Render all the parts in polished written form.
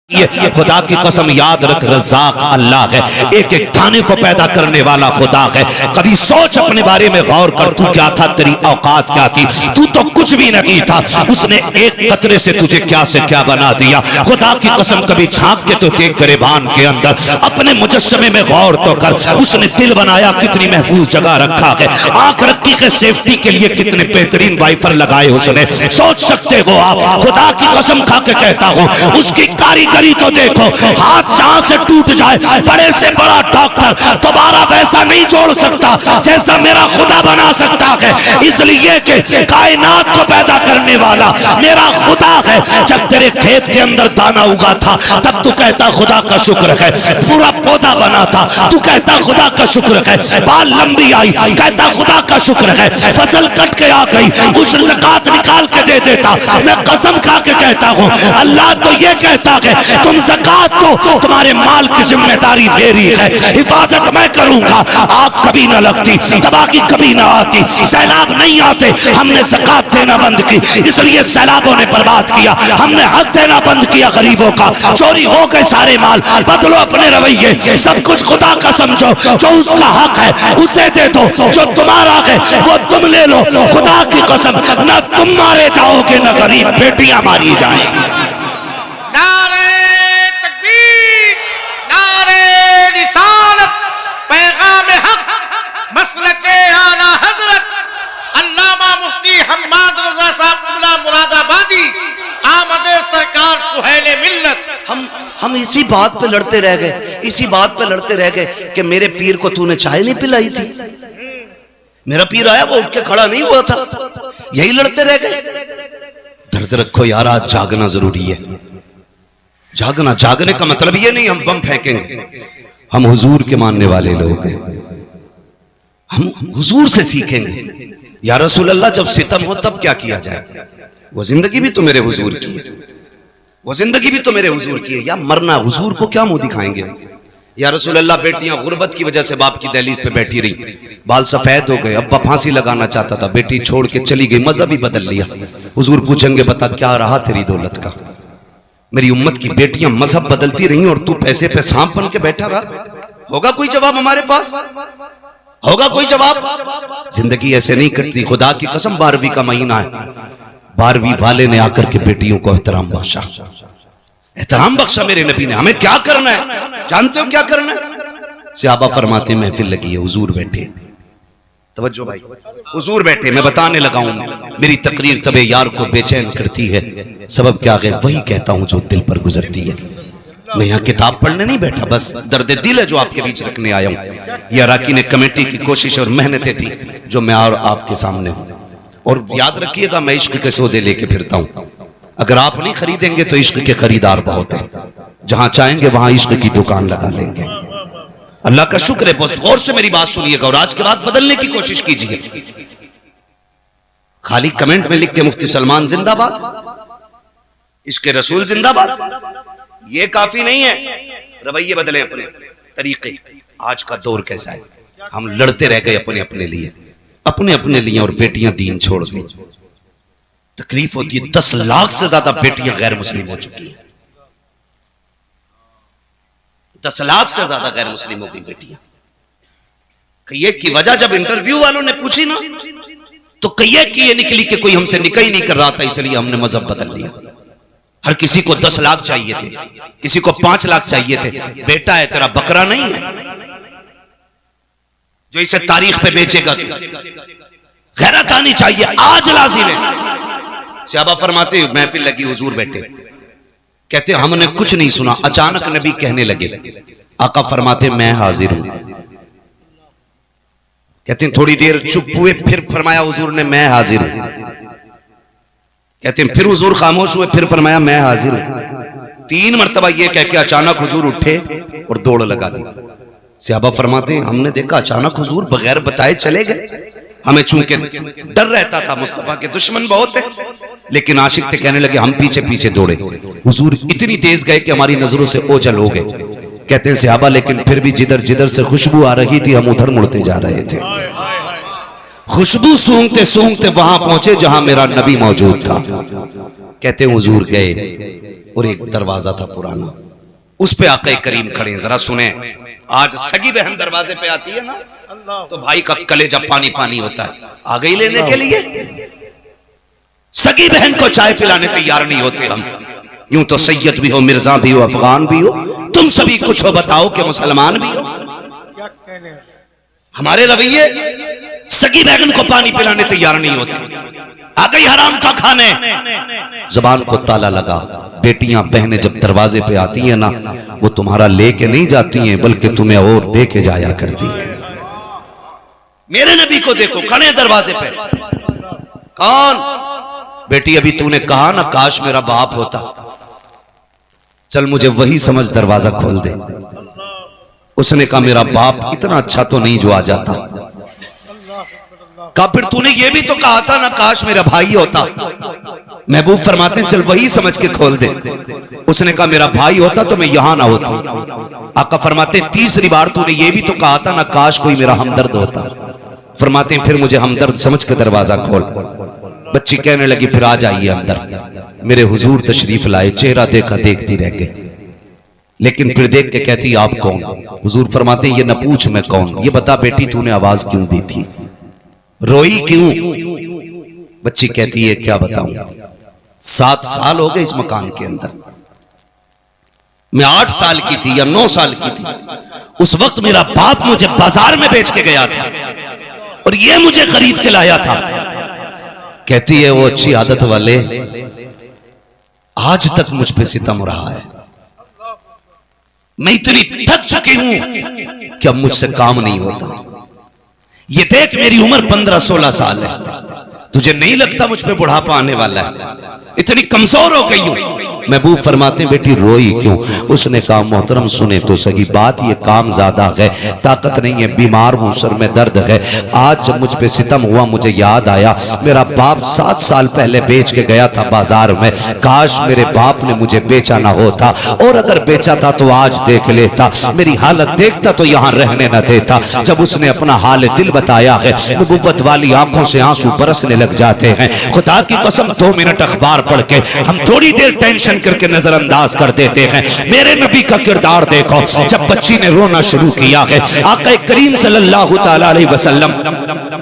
ये खुदा की कसम याद रख, रज़ाक अल्लाह है, एक एक दाने को पैदा करने वाला खुदा है। कभी सोच अपने बारे में गौर कर, तू क्या था, तेरी औकात क्या थी, तू तो कुछ भी नहीं था। उसने एक कतरे से तुझे क्या से क्या बना दिया। खुदा की कसम कभी झांक के तो देख गिरेबान के अंदर, अपने मुजस्समे में गौर तो कर। उसने दिल बनाया, कितनी महफूज जगह रखा है। आंख रखी है सेफ्टी के लिए, कितने बेहतरीन वाइफर लगाए उसने। सोच सकते हो आप, खुदा की कसम खा के कहता हूँ, उसकी कारीगरी तो देखो। हाथ जहां से टूट जाए, बड़े से बड़ा डॉक्टर दोबारा वैसा नहीं जोड़ सकता जैसा मेरा खुदा बना सकता है। इसलिए कि कायनात को पैदा करने वाला मेरा खुदा है। जब तेरे खेत के अंदर दाना उगा था, तब तू कहता खुदा का शुक्र है। पूरा पौधा बना था, तू कहता खुदा का शुक्र है। बाल लंबी आई, कहता खुदा का शुक्र है। फसल कट के आ गई, उस ज़कात निकाल के दे देता। मैं कसम खा के कहता हूँ, अल्लाह तो ये कहता है, तुम ज़कात दो, तुम्हारे माल की जिम्मेदारी मेरी है, हिफाजत मैं करूंगा। आग कभी ना लगती, तबाही कभी ना आती, सैलाब नहीं आते। हमने ज़कात देना बंद की, इसलिए सैलाबों ने बर्बाद किया। हमने हक देना बंद किया गरीबों का, चोरी हो गए सारे माल। बदलो अपने रवैये, सब कुछ खुदा का समझो। जो उसका हक है उसे दे दो, जो तुम्हारा है वो तुम ले लो। खुदा की कसम, न तुम मारे जाओगे न गरीब बेटियां मारी जाएंगी। नारे तकबीर, नारे रिसालत, पैगाम हक, मसलके आला हजरत अल्लामा मुफ्ती हम्माद रजा साहब मुरादाबादी, आमदे सरकार सुहेले मिल्लत। हम इसी बात पे लड़ते रह गए, इसी बात पे लड़ते रह गए कि मेरे पीर को तूने चाय नहीं पिलाई थी। मेरा पीर आया, वो उठ के खड़ा नहीं हुआ था। यही लड़ते रह गए। दर्द रखो यार, आज जागना जरूरी है। जागना, जागने का मतलब ये नहीं हम बम फेंकेंगे। हम हुजूर के मानने वाले लोग हैं, हम हुजूर से सीखेंगे। या रसूल अल्लाह, जब सितम हो तब क्या किया जाए। वो जिंदगी भी तो मेरे हुजूर की है, वो जिंदगी भी तो मेरे हुजूर की है। या मरना, हुजूर को क्या मुंह दिखाएंगे। या रसूल अल्लाह, बेटियां गुर्बत की वजह से बाप की दहलीज पे बैठी रही, बाल सफेद हो गए, अब्बा फांसी लगाना चाहता था, बेटी छोड़ के चली गई, मजहब ही बदल लिया। हुजूर पूछेंगे, बता क्या रहा तेरी दौलत का। मेरी उम्मत की बेटियां मजहब बदलती रही और तू पैसे पे सांप बन के बैठा रहा। होगा कोई जवाब हमारे पास? होगा कोई जवाब? जिंदगी ऐसे नहीं कटती। खुदा की कसम, 12वीं का महीना है, 12वीं वाले ने आकर के बेटियों को एहतराम बख्शा, एहतराम बख्शा मेरे नबी ने। हमें क्या करना है, जानते हो क्या करना है? सहाबा फरमाते, महफिल लगी है, हुजूर बैठे, तवज्जो भाई, हुजूर बैठे, मैं बताने लगा हूं। मेरी तकरीर तबे यार को बेचैन करती है, सबब क्या है, वही कहता हूं जो दिल पर गुजरती है। मैं यहाँ किताब पढ़ने नहीं बैठा, बस दर्द दिल है जो आपके बीच रखने आया हूं। यह अराकी ने कमेटी की कोशिश और मेहनतें थी जो मैं और आपके सामने हूं। और याद रखिएगा, मैं इश्क के सौदे लेके फिरता हूं। अगर आप नहीं खरीदेंगे तो इश्क के खरीदार बहुत हैं, जहां चाहेंगे वहां इश्क की दुकान लगा लेंगे। अल्लाह का शुक्र है। बहुत गौर से मेरी बात सुनिएगा और आज के बाद बदलने की कोशिश कीजिए। खाली कमेंट में लिख के मुफ्ती सलमान जिंदाबाद, इसके रसूल जिंदाबाद, ये काफी नहीं है। रवैये बदलें, अपने तरीके। आज का दौर कैसा है, हम लड़ते रह गए अपने अपने लिए, अपने अपने लिए, और बेटियां दीन छोड़ गई। तकलीफ होती है। 10 लाख से ज्यादा बेटियां गैर मुस्लिम हो चुकी हैं। 10 लाख से ज्यादा गैर मुस्लिम हो गई बेटियां। कहिए की वजह जब इंटरव्यू वालों ने पूछी ना, तो कहिए कि ये निकली कि कोई हमसे निकाह ही नहीं कर रहा था, इसलिए हमने मजहब बदल लिया। हर किसी को 10 लाख चाहिए थे, किसी को 5 लाख चाहिए थे। बेटा है तेरा, बकरा नहीं है जो इसे तारीख पे बेचेगा। तू गैरत आनी चाहिए, आज लाजिम है। सहाबा फरमाते, महफिल लगी, हुजूर बैठे, कहते हमने कुछ नहीं सुना, अचानक नबी कहने लगे। आका फरमाते, मैं हाजिर हूं। कहते हैं थोड़ी देर चुप हुए, फिर फरमाया हुजूर ने, मैं हाजिर हूं। कहते हैं फिर हुजूर खामोश हुए, फिर फरमाया, मैं हाजिर हूं। 3 मरतबा ये कह के अचानक हुजूर उठे और दौड़ लगा दी। सहाबा फरमाते हैं हमने देखा अचानक हुजूर बगैर बताए चले गए। हमें चूंकि डर रहता था, मुस्तफा के दुश्मन बहुत है, लेकिन आशिक थे, कहने लगे हम पीछे पीछे दौड़े। हुजूर इतनी तेज गए कि हमारी नजरों से ओझल हो गए। कहते हैं सहाबा, लेकिन फिर भी जिधर जिधर से खुशबू आ रही थी, हम उधर मुड़ते जा रहे थे। खुशबू सूंघते सूंघते वहां पहुंचे जहां मेरा नबी मौजूद था। कहते हैं हुजूर गए, और एक दरवाजा था पुराना, उस पे आका करीम खड़े हैं। जरा सुने, आज सगी बहन दरवाजे पे आती है ना तो भाई का कलेजा पानी पानी होता है। आ गई लेने के लिए, सगी बहन को चाय पिलाने तैयार नहीं होते हम। यूं तो सैयद भी हो, मिर्जा भी हो, अफगान भी हो, तुम सभी कुछ हो, बताओ कि मुसलमान भी हो। हमारे रवैये सगी बहन को पानी पिलाने तैयार नहीं होते। आ गई हराम का खाने, जुबान को ताला लगा। बेटियां बहनें जब दरवाजे पे आती हैं ना, वो तुम्हारा लेके नहीं जाती हैं बल्कि तुम्हें और दे के जाया करती हैं। मेरे नबी को देखो खड़े दरवाजे पे। कौन? बेटी अभी तूने कहा ना काश मेरा बाप होता, चल मुझे वही समझ, दरवाजा खोल दे। उसने कहा मेरा बाप इतना अच्छा तो नहीं जो आ जाता। कहा फिर तूने ये भी तो कहा था ना काश मेरा भाई होता। महबूब फरमाते हैं चल वही समझ के खोल दे। उसने कहा मेरा भाई होता तो मैं यहां ना होता। आका फरमाते हैं तीसरी बार तूने ये भी तो कहा था ना काश कोई मेरा हमदर्द होता। फरमाते हैं फिर मुझे हमदर्द समझ के दरवाजा खोल। बच्ची कहने लगी फिर आ जाइए अंदर। मेरे हुजूर तशरीफ लाए, चेहरा देखा देखती रह गई, लेकिन फिर देख के कहती आप कौन? हुजूर फरमाते हैं ये न पूछ मैं कौन, ये बता बेटी तूने आवाज क्यों दी थी, रोई क्यों? बच्ची कहती है क्या बताऊं, 7 साल हो गए इस मकान के अंदर। मैं 8 साल की थी या 9 साल की थी, उस वक्त मेरा बाप मुझे बाजार में बेच के गया था और ये मुझे खरीद के लाया था। कहती है वो अच्छी आदत वाले आज तक मुझ पे सितम रहा है। मैं इतनी थक चुकी हूं कि अब मुझसे काम नहीं होता। ये देख मेरी उम्र 15-16 साल है, तुझे नहीं लगता मुझ पे बुढ़ापा आने वाला है? इतनी कमजोर हो गई हूं। महबूब फरमाते बेटी रोई क्यों? उसने कहा मोहतरम सुने तो सही बात, ये काम ज्यादा है, ताकत नहीं है, बीमार हूं, सर में दर्द है। आज जब मुझ पे सितम हुआ मुझे याद आया मेरा बाप 7 साल पहले बेच के गया था बाजार में। काश मेरे बाप ने मुझे बेचा ना होता, और अगर बेचा था तो आज देख लेता, मेरी हालत देखता तो यहां रहने न देता। जब उसने अपना हाल दिल बताया है, नबुव्वत वाली आंखों से आंसू बरसने लग जाते हैं। खुदा की कसम 2 मिनट अखबार पढ़ के हम थोड़ी देर टेंशन करके नजरअंदाज कर देते हैं। मेरे नबी का किरदार देखो, जब बच्ची ने रोना शुरू किया है, आका करीम सल्लल्लाहु ताला अलैहि वसल्लम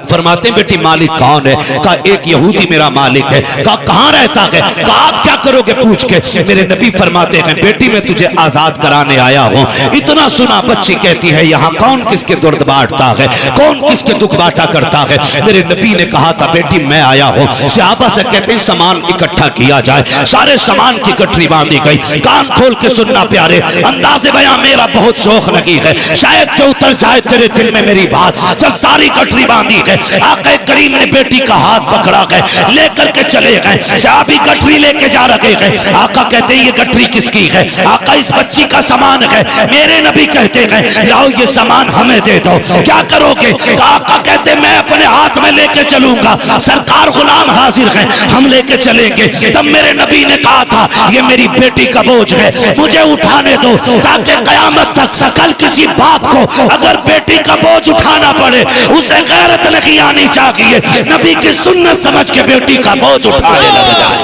फरमाते बेटी मालिक कौन है? कहा एक यहूदी मेरा मालिक है। कहा कहां रहता है? कहा आप क्या करोगे पूछ के? मेरे नबी फरमाते हैं बेटी मैं तुझे आजाद कराने आया हूं। इतना सुना बच्ची कहती है यहां कौन किसके दर्द बांटता है, कौन किसके दुख बांटा करता है? मेरे नबी ने कहा था बेटी मैं आया हूं। सहाबा से कहते हैं सामान इकट्ठा किया जाए। सारे सामान की गठरी बांधी गई। कान खोल के सुनना प्यारे, अंदाज़े बयां मेरा बहुत शौक नहीं है, शायद के उतर जाए तेरे दिल में मेरी बात। जब सारी गठरी बांधी गई, आका करीम ने बेटी का हाथ पकड़ा गए, लेकर के चले गए। सहाबी गठरी लेके जा रहे हैं। आका कहते हैं ये गठरी किसकी है? आका इस बच्ची का सामान है। मेरे नबी कहते हैं लाओ ये सामान हमें दे दो। क्या करोगे? आका कहते मैं अपने हाथ में लेके चलूंगा, सरकार गुलाम हाजिर है, हम लेके चलेंगे। तब मेरे नबी ने कहा था ये मेरी बेटी का बोझ है, मुझे उठाने दो, ताकि कयामत तक कल किसी बाप को अगर बेटी का बोझ उठाना पड़े उसे गैरत नहीं आनी चाहिए, नबी की सुन्नत समझ के बेटी का बोझ उठाने लग जाए।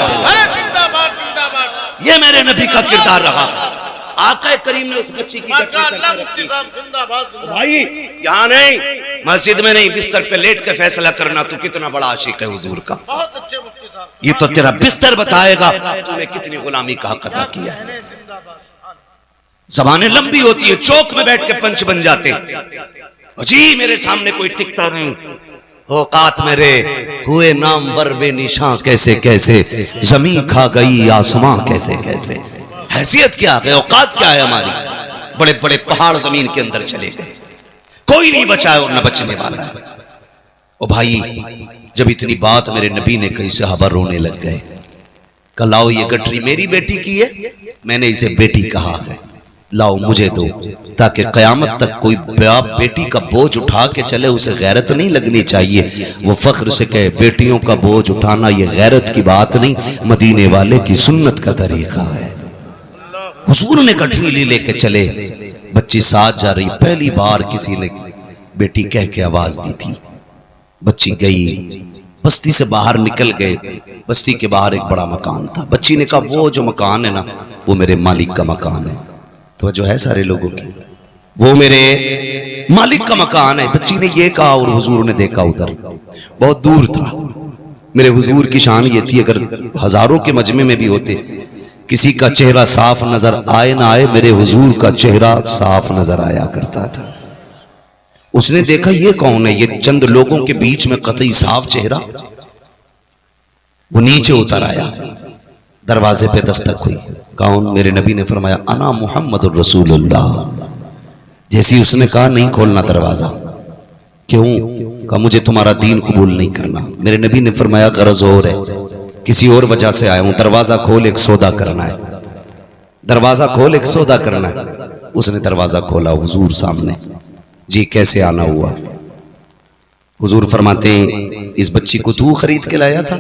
ये मेरे नबी का किरदार रहा। आका करीम ने उस बच्ची की भाई यहाँ नहीं, मस्जिद में नहीं, बिस्तर पे लेट के फैसला करना तू कितना बड़ा आशिक है हुजूर का। बहुत अच्छे मुफ्ती साहब, ये तो तेरा बिस्तर बताएगा तूने कितनी गुलामी का हक अदा किया। ज़बानें लंबी होती है, चौक में बैठ के पंच बन जाते जी, मेरे सामने कोई टिकता नहीं। औकात मेरे हुए नाम वर बेनिशां कैसे कैसे, जमीन खा गई आसमां कैसे कैसे। हैसियत क्या है, औकात क्या है हमारी? बड़े बड़े पहाड़ जमीन के अंदर चले गए, कोई नहीं बचाया और न बचने वाला है। ओ भाई जब इतनी बात मेरे नबी ने कही सहाबा रोने लग गए। लाओ ये गठरी मेरी बेटी की है, मैंने इसे बेटी कहा है, लाओ मुझे दो, ताकि कयामत तक कोई बाप बेटी का बोझ उठा के चले उसे गैरत नहीं लगनी चाहिए। वो फख्र से कहे बेटियों का बोझ उठाना ये गैरत की बात नहीं, मदीने वाले की सुन्नत का तरीका है। हुजूर ने गठरी लेके चले, बच्ची साथ जा रही। पहली बार किसी ने बेटी कह के आवाज दी थी। बच्ची गई, बस्ती से बाहर निकल गए। बस्ती के बाहर एक बड़ा मकान था। बच्ची ने कहा वो जो मकान है ना, वो मेरे मालिक का मकान है। तो जो है सारे लोगों की, वो मेरे मालिक का मकान है। बच्ची ने ये कहा और हुजूर ने देखा उधर, बहुत दूर था। मेरे हुजूर की शान ये थी, अगर हजारों के मजमे में भी होते, किसी का चेहरा साफ नजर आए ना आए, मेरे हुजूर का चेहरा साफ नजर आया करता था। उसने देखा ये कौन है, ये चंद लोगों के बीच में कतई साफ चेहरा। वो नीचे उतर आया, दरवाजे पे दस्तक हुई। कौन? मेरे नबी ने फरमाया अना मुहम्मदुर रसूलुल्लाह। जैसी उसने कहा नहीं खोलना दरवाजा। क्यों? कहा मुझे तुम्हारा दीन कबूल नहीं करना। मेरे नबी ने फरमाया गरज और है, किसी और वजह से आया हूं, दरवाजा खोल, एक सौदा करना है। दरवाजा खोल, एक सौदा करना है। उसने दरवाजा खोला, हुजूर सामने। जी कैसे आना हुआ? हुजूर फरमाते हैं इस बच्ची को तू खरीद के लाया था?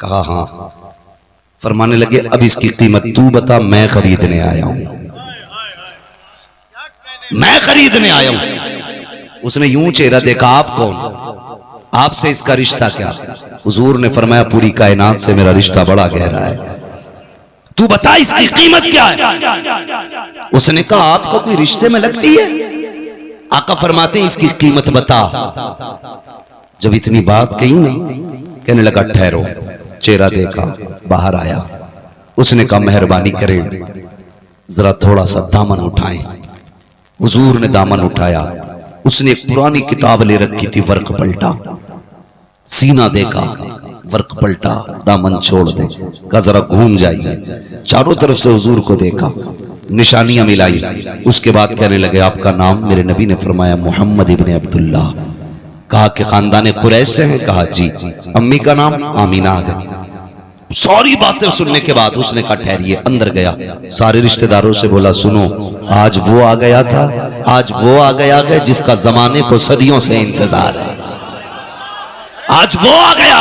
कहा हाँ। फरमाने लगे अब इसकी कीमत तू बता, मैं खरीदने आया हूं, मैं खरीदने आया हूं। उसने यूं चेहरा देखा, आप कौन? आपसे इसका रिश्ता क्या? हुजूर ने फरमाया पूरी कायनात से मेरा रिश्ता बड़ा गहरा है, तू बता इसकी कीमत क्या है? उसने कहा आपका कोई रिश्ते में लगती है? आका फरमाते हैं इसकी कीमत बता। जब इतनी बात कही ना, कहने लगा ठहरो। चेहरा देखा, बाहर आया। उसने कहा मेहरबानी करें जरा थोड़ा सा दामन उठाएं। हुजूर ने दामन उठाया। उसने एक पुरानी किताब ले रखी थी, वर्क पलटा, सीना देखा, वर्क पलटा, दामन छोड़ दे, कहा जरा घूम जाइए। चारों तरफ से हुजूर को देखा, निशानियां मिलाई। उसके बाद कहने लगे आपका नाम? मेरे नबी ने फरमाया मोहम्मद इब्ने अब्दुल्ला। कहा कि खानदान कुरैश से हैं? कहा जी। अम्मी का नाम? आमीना है। सारी बातें सुनने के बाद उसने कहा ठहरिए। अंदर गया, सारे रिश्तेदारों से बोला सुनो, आज वो आ गया था, आज वो आ गया है जिसका जमाने को सदियों से इंतजार है। आज वो आ गया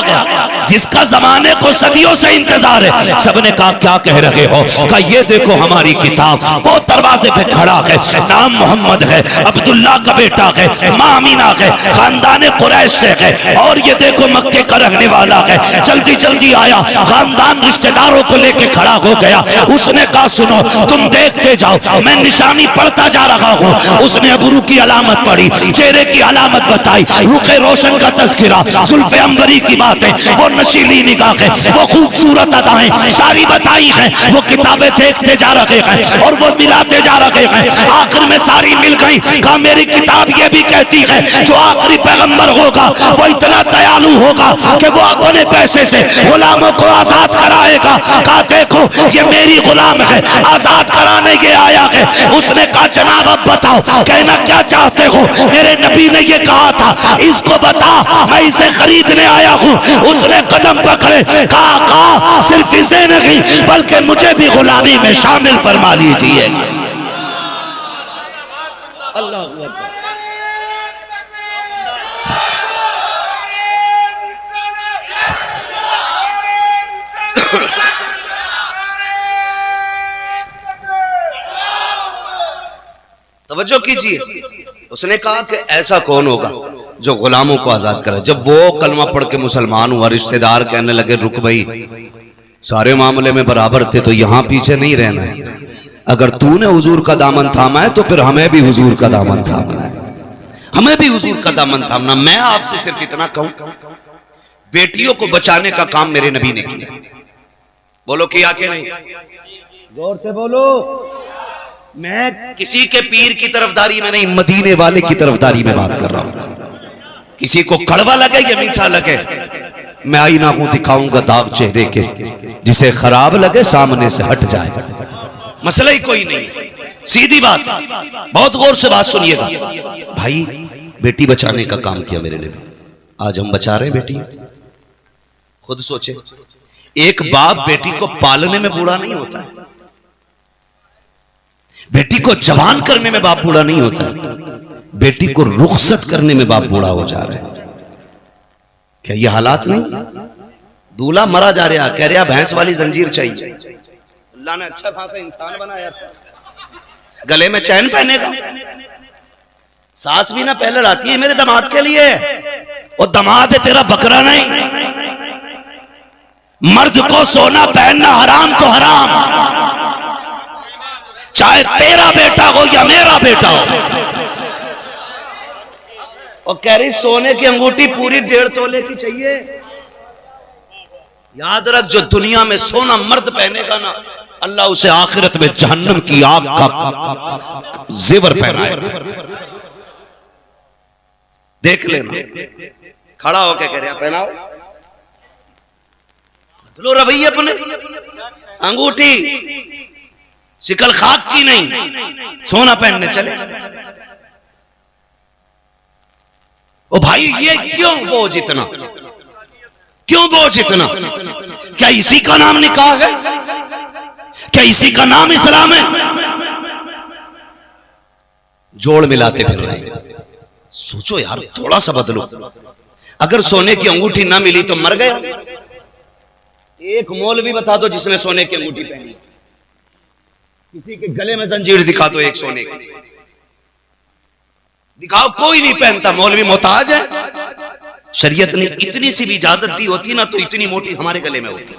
जिसका जमाने को सदियों से इंतजार है। सबने कहा क्या कह रहे हो? कहा ये देखो हमारी किताब, वो दरवाजे पे खड़ा है, नाम मोहम्मद है, अब्दुल्ला का बेटा है, माँ अमीना है, खानदान कुरैश से है, और ये देखो मक्के का रहने वाला है। जल्दी जल्दी आया, खानदान रिश्तेदारों को लेके खड़ा हो गया। उसने कहा सुनो तुम देखते जाओ, मैं निशानी पढ़ता जा रहा हूँ। उसने अबरू की अलामत पढ़ी, चेहरे की अलामत बताई, रुखे रोशन का तज़किरा, जुल्फ़े अंबरी की बातें, वो नशीली निगाहें, वो खूबसूरत अदाएं सारी बताई हैं। वो किताबें देखते जा रहे हैं और वो मिलाते जा रहे हैं। आखिर में सारी मिल गई। कहा मेरी किताब ये भी कहती है जो आखिरी पैगंबर होगा वो इतना दयालु होगा कि वो अपने पैसे से गुलामों को आजाद कराएगा। कहा देखो ये मेरी गुलाम है, आजाद कराने ये आया है। उसने कहा जनाब अब बताओ कहना क्या चाहते हो? मेरे नबी ने ये कहा था इसको बता, मैं इसे खरीदने आया हूँ। उसने कदम पकड़े, कहा सिर्फ इसे नहीं बल्कि मुझे भी गुलामी में शामिल फरमा लीजिए। अल्लाह अकबर। तवज्जो कीजिए। उसने कहा कि ऐसा कौन होगा जो गुलामों को आजाद करे। जब वो कलमा पढ़ के मुसलमान हुआ, रिश्तेदार कहने लगे रुक भाई, सारे मामले में बराबर थे तो यहां पीछे नहीं रहना है। अगर तूने हुजूर का दामन थामा है तो फिर हमें भी हुजूर का दामन थामना है, हमें भी हुजूर का दामन थामना। मैं आपसे सिर्फ इतना कहूं, बेटियों को बचाने का काम मेरे नबी ने किया। बोलो किया कि नहीं? जोर से बोलो। मैं किसी के पीर की तरफदारी में नहीं, मदीने वाले की तरफदारी में बात कर रहा हूं। किसी को कड़वा लगे या मीठा लगे, मैं आईना हूं दिखाऊंगा दाग चेहरे के, जिसे खराब लगे सामने से हट जाए। मसला ही कोई नहीं, सीधी बात। बहुत गौर से बात सुनिएगा भाई। बेटी बचाने का काम किया मेरे नबी, आज हम बचा रहे हैं बेटी। खुद सोचे, एक बाप बेटी को पालने में बूढ़ा नहीं होता है, बेटी को जवान करने में बाप बूढ़ा नहीं होता, बेटी को रुखसत करने में बाप बूढ़ा हो जा रहा है। क्या ये हालात नहीं? दूल्हा मरा जा रहा, कह रहा भैंस वाली जंजीर चाहिए। अल्लाह ने अच्छा खासा इंसान बनाया था, गले में चैन पहनेगा। सास भी ना पहले लाती है मेरे दामाद के लिए, वो दमाद है तेरा बकरा नहीं। मर्द को सोना पहनना हराम तो हराम, चाहे तेरा बेटा हो या मेरा बेटा हो। और कह रही सोने की अंगूठी पूरी 1.5 तोले की चाहिए। याद रख, जो दुनिया में सोना मर्द पहनेगा ना, अल्लाह उसे आखिरत में जहन्नम की आग का जेवर पहनाए। देख लेना, खड़ा होके कह रहा पहनाओ, बदलो रवैये अपने। अंगूठी शिकल खाक की नहीं, सोना पहनने चले। ओ भाई ये क्यों बोझ इतना, क्यों बोझ इतना? क्या इसी का नाम निकाह है? क्या इसी का नाम इस्लाम है? जोड़ मिलाते फिर रहे। सोचो यार, थोड़ा सा बदलो। अगर सोने की अंगूठी ना मिली तो मर गया। एक मौलवी बता दो जिसने सोने की अंगूठी पहनी, किसी के गले में जंजीर दिखा दो एक सोने की, दिखाओ। कोई नहीं पहनता, मौलवी मोहताज है। शरीयत ने इतनी सी भी इजाजत दी होती ना तो इतनी मोटी हमारे गले में होती।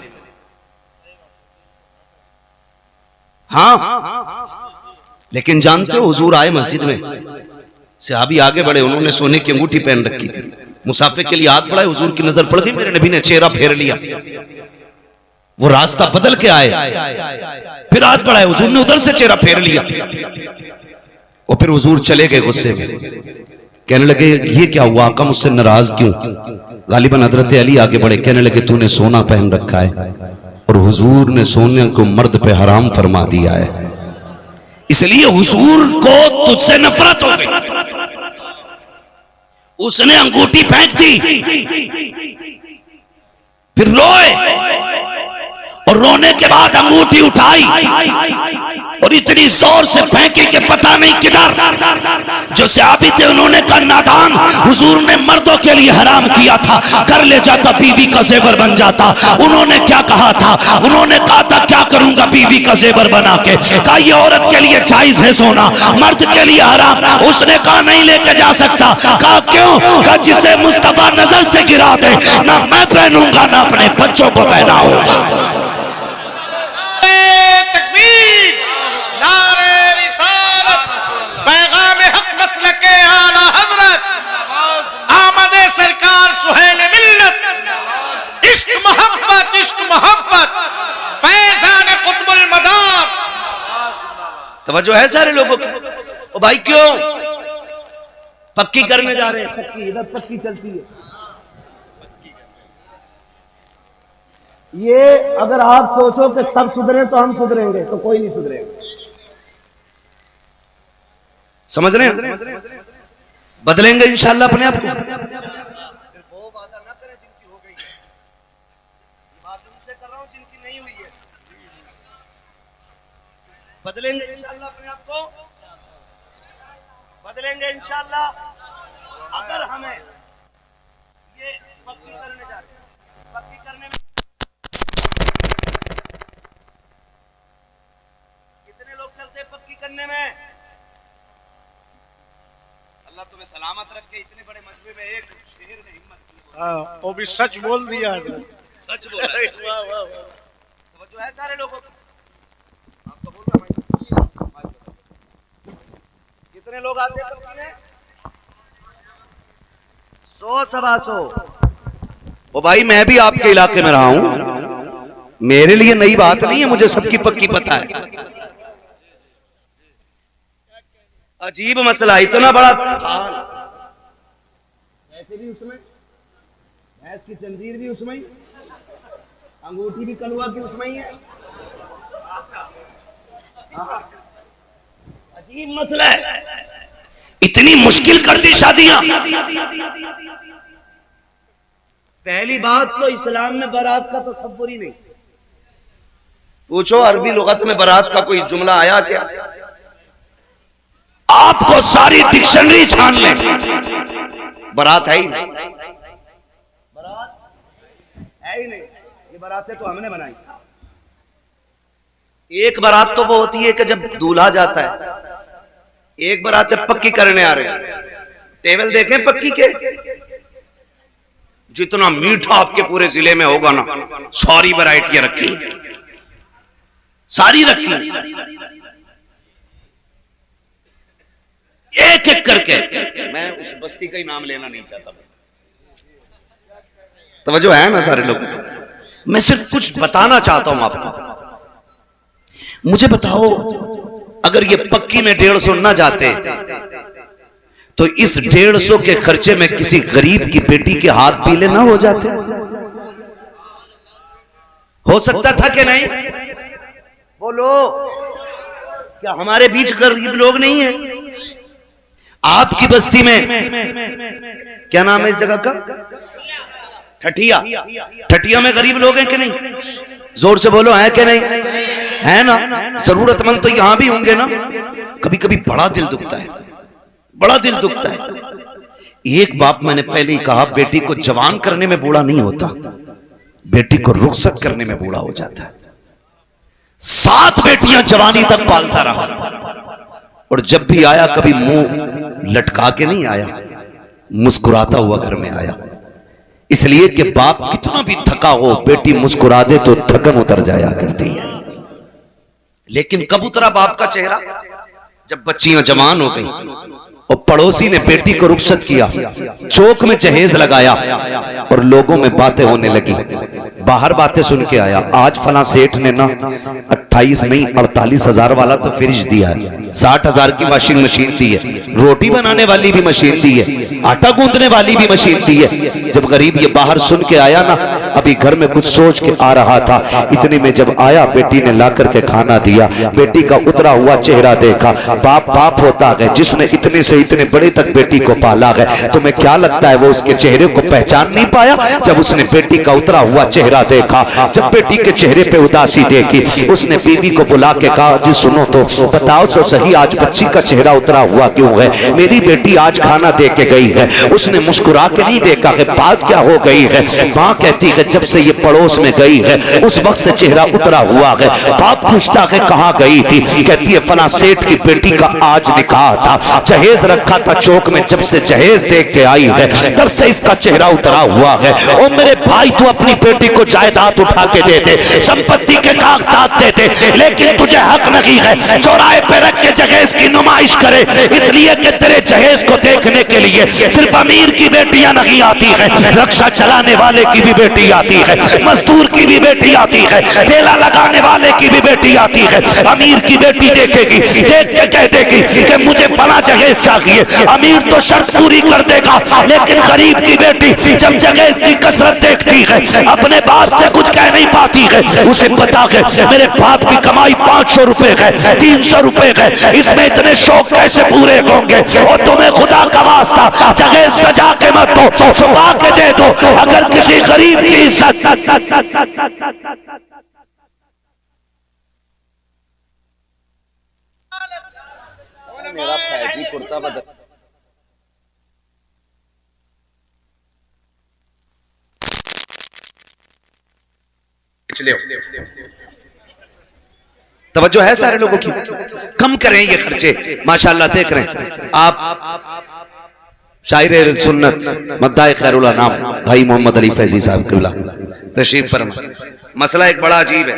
हाँ, लेकिन जानते हो हुजूर आए मस्जिद में, सहाबी आगे बढ़े, उन्होंने सोने की अंगूठी पहन रखी थी। मुसाफिर के लिए हाथ बढ़ाए, हुजूर की नजर पड़ गई, मेरे नबी ने चेहरा फेर लिया। वो रास्ता बदल के आए, फिर हाथ बढ़ाए, हुजूर ने उधर से चेहरा फेर लिया। और फिर हुजूर चले गए गुस्से में, कहने लगे ये क्या हुआ, आका मुझसे नाराज क्यों? गालिबन हजरत अली आगे बढ़े, कहने लगे तूने सोना पहन रखा है और हुजूर ने सोने को मर्द पे हराम फरमा दिया है, इसलिए हुजूर को तुझसे नफरत हो गई। उसने अंगूठी फेंक दी, फिर रोए और रोने के बाद अंगूठी उठाई और इतनी जोर से फेंकी कि पता नहीं किधर। जो सहाबी थे उन्होंने कहा नादान, हुजूर ने मर्दों के लिए हराम किया था, कर ले जाता बीवी का जेवर बन जाता। उन्होंने क्या कहा था? उन्होंने कहा था क्या करूंगा बीवी का जेवर बना के? कहा ये औरत के लिए जायज है सोना, मर्द के लिए हराम। उसने कहा नहीं लेके जा सकता। कहा क्यों? कहा जिसे मुस्तफा नजर से गिरा दे, ना मैं पहनूंगा ना अपने बच्चों को पहनाऊंगा। सरकार सुहेल मिल्लत, इश्क मोहब्बत, इश्क मोहब्बत, फैजान कुतुबुल मदाब। तवज्जो है सारे लोगों की। ओ भाई क्यों पक्की करने जा रहे हैं? पक्की इधर पक्की चलती है। ये अगर आप सोचो कि सब सुधरे तो हम सुधरेंगे, तो कोई नहीं सुधरेगा। समझ रहे हैं? बदलेंगे इंशाल्लाह अपने आप को। सिर्फ वो वादा ना करें जिनकी हो गई है, बात उनसे कर रहा हूं जिनकी नहीं हुई है। बदलेंगे इंशाल्लाह अपने आप को, बदलेंगे इंशाल्लाह। अगर हमें ये पक्की करने जा रहे हैं, पक्की करने में कितने लोग चलते हैं पक्की करने में? अल्लाह तुम्हें सलामत रखे। इतने बड़े मजबे में एक शेर ने हिम्मत की, हाँ वो भी सच बोल दिया, सच बोला। वाह वाह वाह, तो जो है सारे लोगों को आपको बोल रहा भाई, कितने लोग आते हैं पक्की में? 100 सवा 100। ओ भाई मैं भी आपके इलाके में रहा हूं, मेरे लिए नई बात नहीं है, मुझे सबकी पक्की पता है। अजीब मसला, इतना बड़ा ऐसे भी उसमें, भैंस की जंजीर भी उसमें, अंगूठी भी कलुआ की उसमें ही है। अजीब मसला है, इतनी मुश्किल कर दी शादियां। पहली बात तो इस्लाम में बारात का तसव्वुर ही नहीं। पूछो अरबी लुगत में बारात का कोई जुमला आया क्या? आपको सारी डिक्शनरी छान ले, बारात है ही नहीं, बारात है ही नहीं। ये बारातें तो हमने बनाई। एक बारात तो वो होती है कि जब दूल्हा जाता है, एक बारात पक्की करने आ रहे हैं। टेबल देखें पक्की के, जितना मीठा आपके पूरे जिले में होगा ना, सारी वैरायटियां रखी, सारी रखी, एक एक करके। मैं उस बस्ती का ही नाम लेना नहीं चाहता, तवज्जो है ना सारे लोग। मैं सिर्फ कुछ बताना चाहता हूं आपको। मुझे बताओ, अगर ये पक्की में 150 ना जाते तो इस 150 के खर्चे में किसी गरीब की बेटी के हाथ पीले ना हो जाते? हो सकता था कि नहीं? बोलो, क्या हमारे बीच गरीब लोग नहीं है? आपकी बस्ती में क्या नाम है इस जगह का? ठठिया। ठठिया में गरीब लोग हैं कि नहीं? जोर से बोलो, है कि नहीं? है ना? जरूरतमंद तो यहां भी होंगे ना। कभी कभी बड़ा दिल दुखता है, बड़ा दिल दुखता है। एक बाप, मैंने पहले ही कहा, बेटी को जवान करने में बूढ़ा नहीं होता, बेटी को रुखसत करने में बूढ़ा हो जाता है। 7 बेटियां जवानी तक पालता रहा, और जब भी आया कभी मुंह लटका के नहीं आया, मुस्कुराता हुआ घर में आया। इसलिए कि बाप कितना भी थका हो, बेटी मुस्कुरा दे तो थकन उतर जाया करती है। लेकिन कब उतरा बाप का चेहरा? जब बच्चियां जवान हो गई और पड़ोसी ने बेटी को रुखसत किया, चौक में जहेज लगाया और लोगों में बातें होने लगी। बाहर बातें सुन के आया, आज फला सेठ ने ना 28 नहीं 48 हजार वाला तो फ्रिज दिया है, 60 हजार की वॉशिंग मशीन दी है, रोटी बनाने वाली भी मशीन दी है, आटा गूंदने वाली भी मशीन दी है। जब गरीब ये बाहर सुन के आया ना, अभी घर में कुछ सोच के आ रहा था, इतने में जब आया, बेटी ने ला करके खाना दिया। बेटी का उतरा हुआ चेहरा देखा। बाप बाप होता है जिसने इतने से इतने बड़े तक बेटी को पाला है। तुम्हें क्या लगता है वो उसके चेहरे को पहचान नहीं पाया? जब उसने बेटी का उतरा हुआ चेहरा देखा, जब बेटी के चेहरे पे उदासी देखी, उसने बीवी को बुला के कहा, जी सुनो तो बताओ तो सही, आज बच्ची का चेहरा उतरा हुआ क्यों है? मेरी बेटी आज खाना दे के गई है। उसने मुस्कुरा के नहीं देखा है, बात क्या हो गई है? माँ कहती है जब से ये पड़ोस में गई है उस वक्त से चेहरा उतरा हुआ है। बाप पूछता है कहाँ गई थी? कहती है फला सेठ की बेटी का आज निकाह था, जहेज रखा था चौक में, जब से जहेज देख के आई है तब से इसका चेहरा उतरा हुआ है। ओ मेरे भाई, तू अपनी बेटी को जायदाद उठा के दे दे, संपत्ति के कागजात दे दे, लेकिन तुझे हक नहीं है चौराहे पे रख के जहेज की नुमाइश करे। इसलिए कि तेरे जहेज को देखने के लिए सिर्फ अमीर की बेटियां नहीं आती है, रक्षा चलाने वाले की भी बेटी आती है, मजदूर की भी बेटी आती है, ठेला लगाने वाले की भी बेटी आती है। अमीर की बेटी देखेगी, देख के कह देगी कि मुझे फला जहेज चाहिए। अमीर तो शर्त पूरी कर देगा, लेकिन गरीब की बेटी जब जहेज की कसरत देखती है, अपने बाप से कुछ कह नहीं पाती है। उसे पता है मेरे बाप की कमाई 500 रुपए है, 300 रुपए है, इसमें इतने शौक कैसे पूरे होंगे? और तुम्हें खुदा का वास्ता जहेज सजा के मत दो, छुपा के दे दो। अगर किसी गरीब की इज्जत मेरा फैजी कुर्ता बदल तवज्जो है सारे लोगों की? कम करें ये खर्चे। माशाल्लाह देख रहे हैं आप, शायर सुन्नत मद्दाए खैरुल्लाह नाम भाई मोहम्मद अली फैजी साहब किबला तशरीफ फरमा। मसला एक बड़ा अजीब है,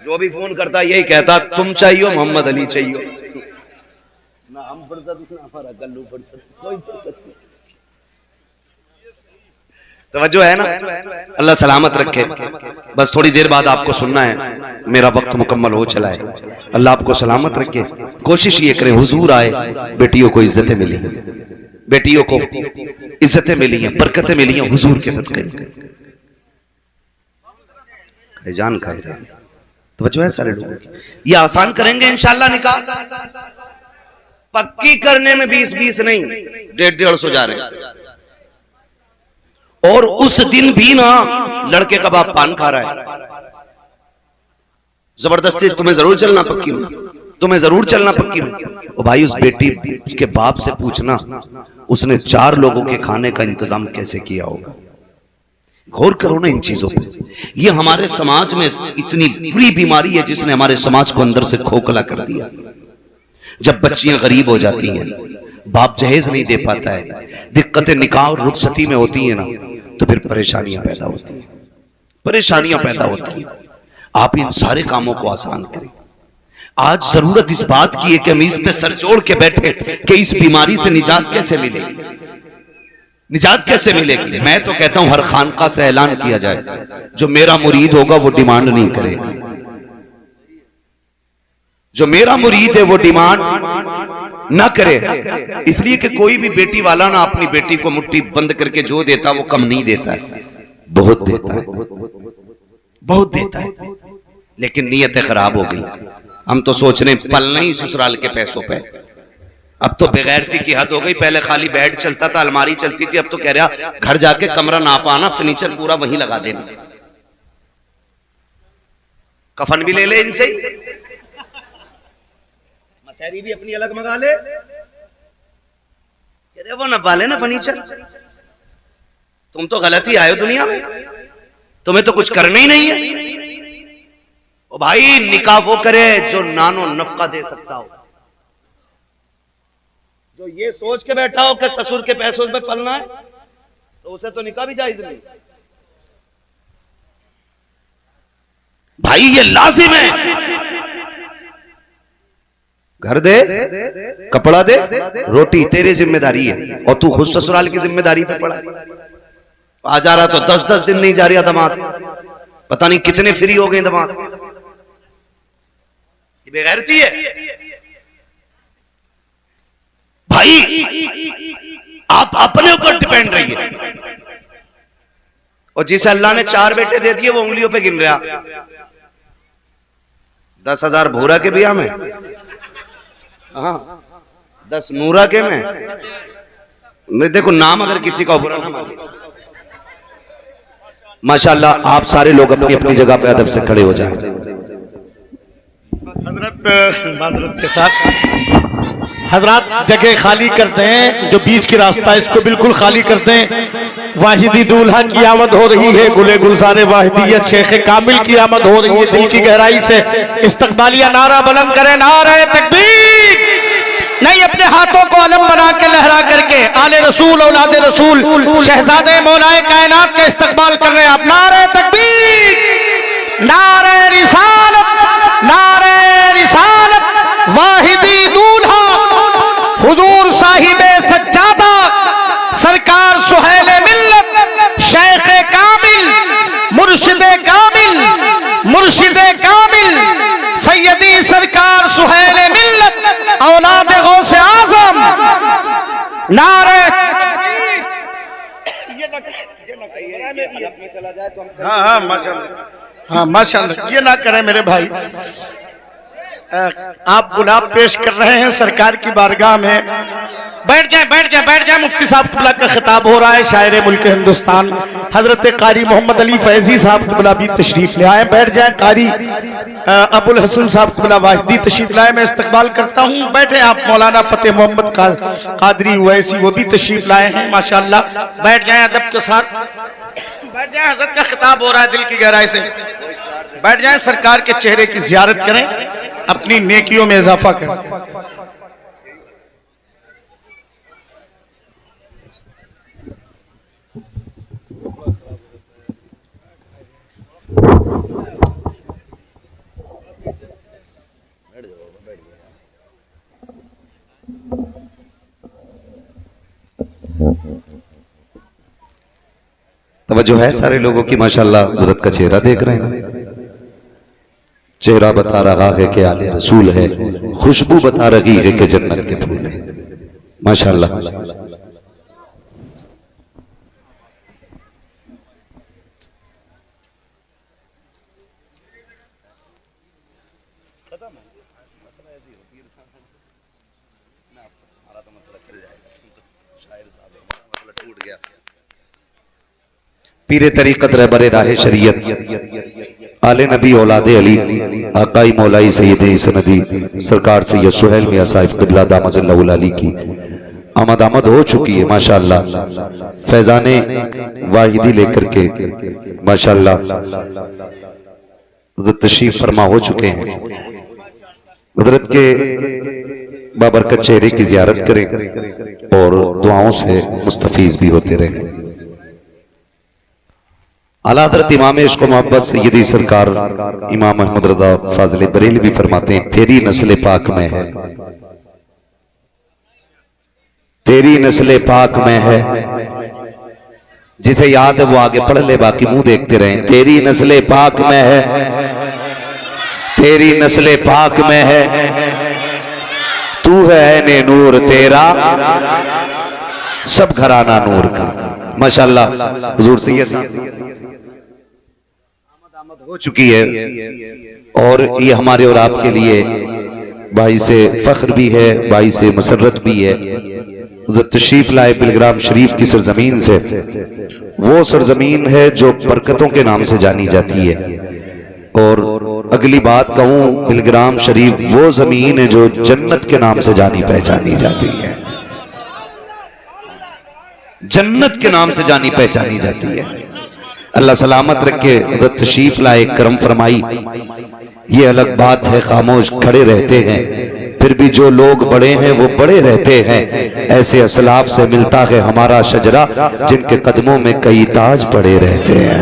जो भी फोन करता यही कहता तुम चाहिए मोहम्मद अली चाहिए, ना हम फुर्सत ना हमारा गल्लू फुर्सत, कोई फुर्सत नहीं। तवज्जो है ना? अल्लाह सलामत रखे। बस थोड़ी देर बाद आपको सुनना है, मेरा वक्त मुकम्मल हो चला है। अल्लाह आपको सलामत रखे। कोशिश ये करें हुजूर आए, बेटियों को इज्जतें मिली, बेटियों को इज्जतें मिली हैं, बरकतें मिली हैं हुजूर के सदके। जान खाए तवज्जो है सारे लोग। ये आसान करेंगे इंशाअल्लाह निकाह, पक्की करने में 20-20 नहीं 150-150 जा रहे हैं। और उस दिन भी ना लड़के का बाप पान खा रहा है। जबरदस्ती तुम्हें जरूर चलना पक्की में, तुम्हें जरूर चलना पक्की में। ओ भाई, उस बेटी के बाप से पूछना उसने 4 लोगों के खाने का इंतजाम कैसे किया होगा। गौर करो ना इन चीजों पे। ये हमारे समाज में इतनी बुरी बीमारी है जिसने हमारे समाज को अंदर से खोखला कर दिया। जब बच्चियां गरीब हो जाती हैं, बाप जहेज नहीं दे पाता है, दिक्कतें निकाह और रुखसती में होती है ना, तो फिर परेशानियां पैदा होती हैं, परेशानियां पैदा होती हैं। आप इन सारे कामों को आसान करें। आज जरूरत इस बात की है कि हम इस पे सर जोड़ के बैठे कि इस बीमारी से निजात कैसे मिलेगी, निजात कैसे मिलेगी। मैं तो कहता हूं हर खानका से ऐलान किया जाए, जो मेरा मुरीद होगा वो डिमांड नहीं करेगा, जो मेरा मुरीद है वो डिमांड ना करे। इसलिए कि कोई भी बेटी वाला ना अपनी बेटी को मुट्ठी बंद करके जो देता वो कम नहीं देता है, बहुत देता है, बहुत देता है। लेकिन नीयतें खराब हो गई। हम तो सोच रहे पलना ही ससुराल के पैसों पे। अब तो बेगैरती की हद हो गई। पहले खाली बेड चलता था, अलमारी चलती थी, अब तो कह रहा घर जाके कमरा ना पाना, फर्नीचर पूरा वहीं लगा देना, कफन भी ले ले इनसे, मसहरी भी अपनी अलग मंगा ले, वो न पाले ना फर्नीचर। तुम तो गलत ही आए हो दुनिया में, तुम्हें तो कुछ करना ही नहीं है। ओ भाई, निकाह वो करे जो नानो नफका दे सकता हो। जो ये सोच के बैठा हो कि ससुर के पैसों पे पलना है, तो उसे तो निकाह भी जायज नहीं। भाई ये लाजिम है, घर दे, कपड़ा दे, रोटी तेरी जिम्मेदारी है, और तू खुद ससुराल की जिम्मेदारी पे पड़ा। आ जा रहा तो 10-10 दिन नहीं जा रहा दामाद, पता नहीं कितने फ्री हो गए दामाद। ये बेगैरती है भाई। आप अपने ऊपर डिपेंड रहिए। और जिसे अल्लाह ने 4 बेटे दे दिए वो उंगलियों पे गिन रहा। 10,000 भूरा के बिया में, हाँ 10 नूरा के में। मैं देखो नाम अगर किसी का बुरा ना माने। माशाल्लाह, आप सारे लोग अपनी अपनी जगह पे अदब से खड़े हो जाएं। हजरत के साथ हजरत जगह खाली करते हैं, जो बीच की रास्ता है इसको बिल्कुल खाली करते हैं। वाहिदी दूल्हा की आमद हो रही है, गुले गुलजारे वाहिदियत शेख कामिल की आमद हो रही है। दिल की गहराई से इस्तकबालिया नारा बुलंद करें, नारे तकबीर। नहीं, अपने हाथों को अलम बना के लहरा करके आले रसूल औलादे रसूल शहजादे मौलाए कायनात का इस्तकबाल कर रहे हैं आप। नारे तकबीर, नारे रिसालत, नारे रिसालत। वाहिदी दूल्हा हुजूर साहिबे सज्जादा सरकार सुहेले मिल्लत शेख कामिल मुर्शिदे कामिल, मुर्शिदे कामिल सैयदी सरकार सुहेले मिल्लत औलाद गौसे आजम। नारे चला जाए तो हाँ हाँ माशाल्लाह, हाँ माशाल्लाह, ये ना करें मेरे भाई। आप गुलाब पेश कर रहे हैं सरकार की बारगाह में। बैठ जाए, बैठ जाए, बैठ जाए। मुफ्ती साहब क़िबला का खिताब हो रहा है। शायर मुल्क हिंदुस्तान हजरत कारी मोहम्मद अली फैजी साहब क़िबला भी तशरीफ ले आए। बैठ जाए। कारी अबुल हसन साहब क़िबला वाहिदी तशरीफ लाए, मैं इस्तकबाल करता हूँ। बैठे आप। मौलाना फतेह मोहम्मद कादरी वैसी वो भी तशरीफ लाए हैं माशाल्लाह। बैठ जाए अदब के साथ, बैठ जाए। हजरत का खिताब हो रहा है, दिल की गहराई से बैठ जाए। सरकार के चेहरे की जियारत करें, अपनी नेकियों में इजाफा करें। तवज्जो है सारे लोगों की माशाल्लाह। हज़रत का चेहरा देख रहे हैं, चेहरा बता रहा है कि आले रसूल है, खुशबू बता रही है कि जन्नत के फूल है माशाल्लाह। पीरे तरीक़त रहबरे राह शरीयत आले नबी औलादे अली आकाई मौलाई सैयद सनदी सरकार सैयद सुहेल मियां साहिब क़िबला दामज़ल्लहुल अली की आमद हो चुकी है माशाल्लाह। फैज़ाने वाहिदी लेकर के माशाल्लाह तशरीफ फरमा हो चुके हैं। हज़रत के बाबरकत चेहरे की ज़ियारत करें और दुआओं से मुस्तफीज भी होते रहें। आला हज़रत इमाम इश्क़ व मोहब्बत सय्यदी सरकार इमाम अहमद रज़ा फाज़िल बरेलवी फरमाते हैं, तेरी नस्ल पाक में है, तेरी नस्ल पाक में है। जिसे याद है वो आगे पढ़ ले, बाकी मुंह देखते रहे। तेरी नस्ल पाक में है, तेरी नस्ल पाक में है, तू है ऐने नूर तेरा सब घराना नूर का। माशाअल्लाह हुजूर सैयद साहब आमद हो चुकी है और ये हमारे और आपके लिए भाई से फख्र भी है, भाई से मसरत भी है। तशरीफ लाए बिलग्राम शरीफ की सरजमीन से, वो सरजमीन है जो बरकतों के नाम से जानी जाती है। और अगली बात कहूं, बिलग्राम शरीफ वो जमीन है जो जन्नत के नाम से जानी पहचानी जाती है, जन्नत के नाम से जानी पहचानी जाती है। अल्लाह सलामत रखे। तशरीफ लाए, करम फरमाई। ये अलग बात है, खामोश खड़े रहते हैं, फिर भी जो लोग बड़े हैं वो बड़े रहते हैं। ऐसे असलाफ से मिलता है हमारा शजरा, जिनके कदमों में कई ताज पड़े रहते हैं।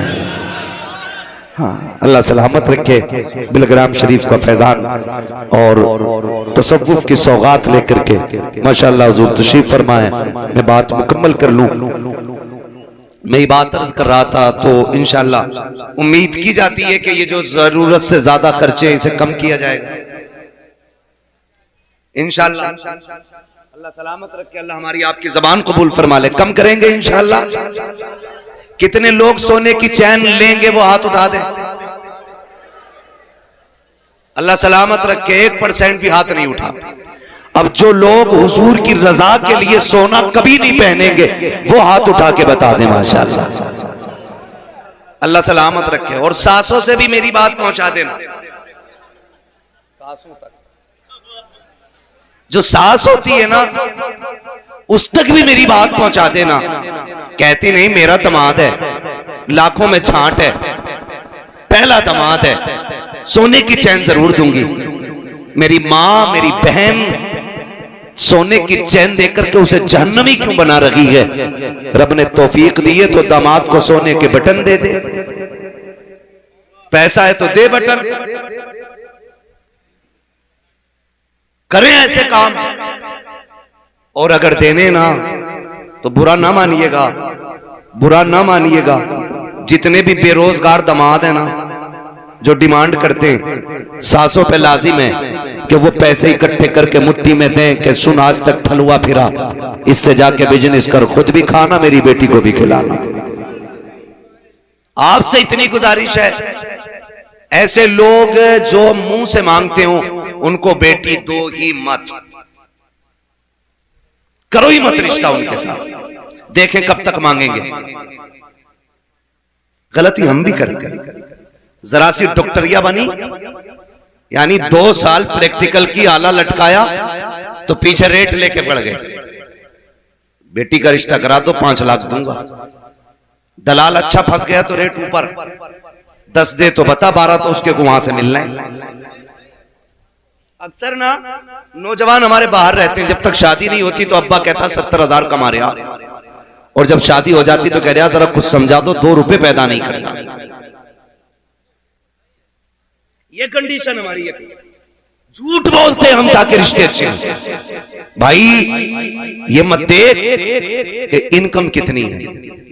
हाँ, अल्लाह सलामत रखे। बिलग्राम शरीफ का फैजान और तसव्वुफ की सौगात लेकर के माशाअल्लाह हुजूर तशरीफ फरमाए। मैं बात मुकम्मल कर लूं। मैं ये बात अर्ज कर रहा था तो इंशाअल्लाह उम्मीद की जाती है कि ये जो जरूरत से ज्यादा खर्चे इसे कम किया जाएगा इंशाअल्लाह। अल्लाह सलामत रखे, अल्लाह हमारी आपकी जबान कबूल फरमा ले। कम करेंगे इंशाअल्लाह। कितने लोग सोने की चैन लेंगे वो हाथ उठा दे। अल्लाह सलामत रखे, 1% भी हाथ नहीं उठा। अब जो लोग हुजूर की रजा के लिए सोना कभी नहीं पहनेंगे वो हाथ उठा के बता दें माशाअल्लाह। अल्लाह सलामत रखे। और सासों से भी मेरी बात पहुंचा देना, सासों तक। जो सास होती है ना उस तक भी मेरी बात पहुंचा देना। कहती नहीं मेरा दमाद है, लाखों में छांट है, पहला दमाद है, सोने की चैन जरूर दूंगी। मेरी मां, मेरी बहन सोने की चैन देकर के उसे जहन्नमी क्यों बना रही है? रब ने तौफीक दी है तो दामाद को सोने के बटन दे दे। पैसा है तो दे बटन, करें ऐसे काम। और अगर देने ना तो बुरा ना मानिएगा, बुरा ना मानिएगा। जितने भी बेरोजगार दामाद है ना जो डिमांड करते हैं, सासों पे लाजिम है कि वो पैसे इकट्ठे करके मुट्ठी में दें कि सुन आज तक फलुआ फिरा, इससे जाके बिजनेस कर, खुद भी खाना, मेरी बेटी को भी खिलाना। आपसे इतनी गुजारिश है, ऐसे लोग जो मुंह से मांगते हो उनको बेटी दो ही मत, करो ही मत रिश्ता उनके साथ। देखें कब तक मांगेंगे। गलती हम भी करते हैं। जरा सी डॉक्टरिया बनी, यानी 2 साल प्रैक्टिकल की आला लटकाया तो पीछे रेट लेके पड़ गए। बेटी का रिश्ता करा दो 5 लाख दूंगा। दलाल अच्छा फंस गया तो रेट ऊपर, 10 दे तो बता, 12 तो उसके को वहां से मिलना है। अक्सर ना नौजवान हमारे बाहर रहते हैं, जब तक शादी नहीं होती तो अब्बा कहता 70,000 कमा रहा, और जब शादी हो जाती तो कह रहा जरा कुछ समझा दो, 2 रुपए पैदा नहीं करता। ये कंडीशन हमारी है। झूठ बोलते हैं हम ताकि रिश्ते अच्छे हैं। भाई ये मत देख कि इनकम कितनी है,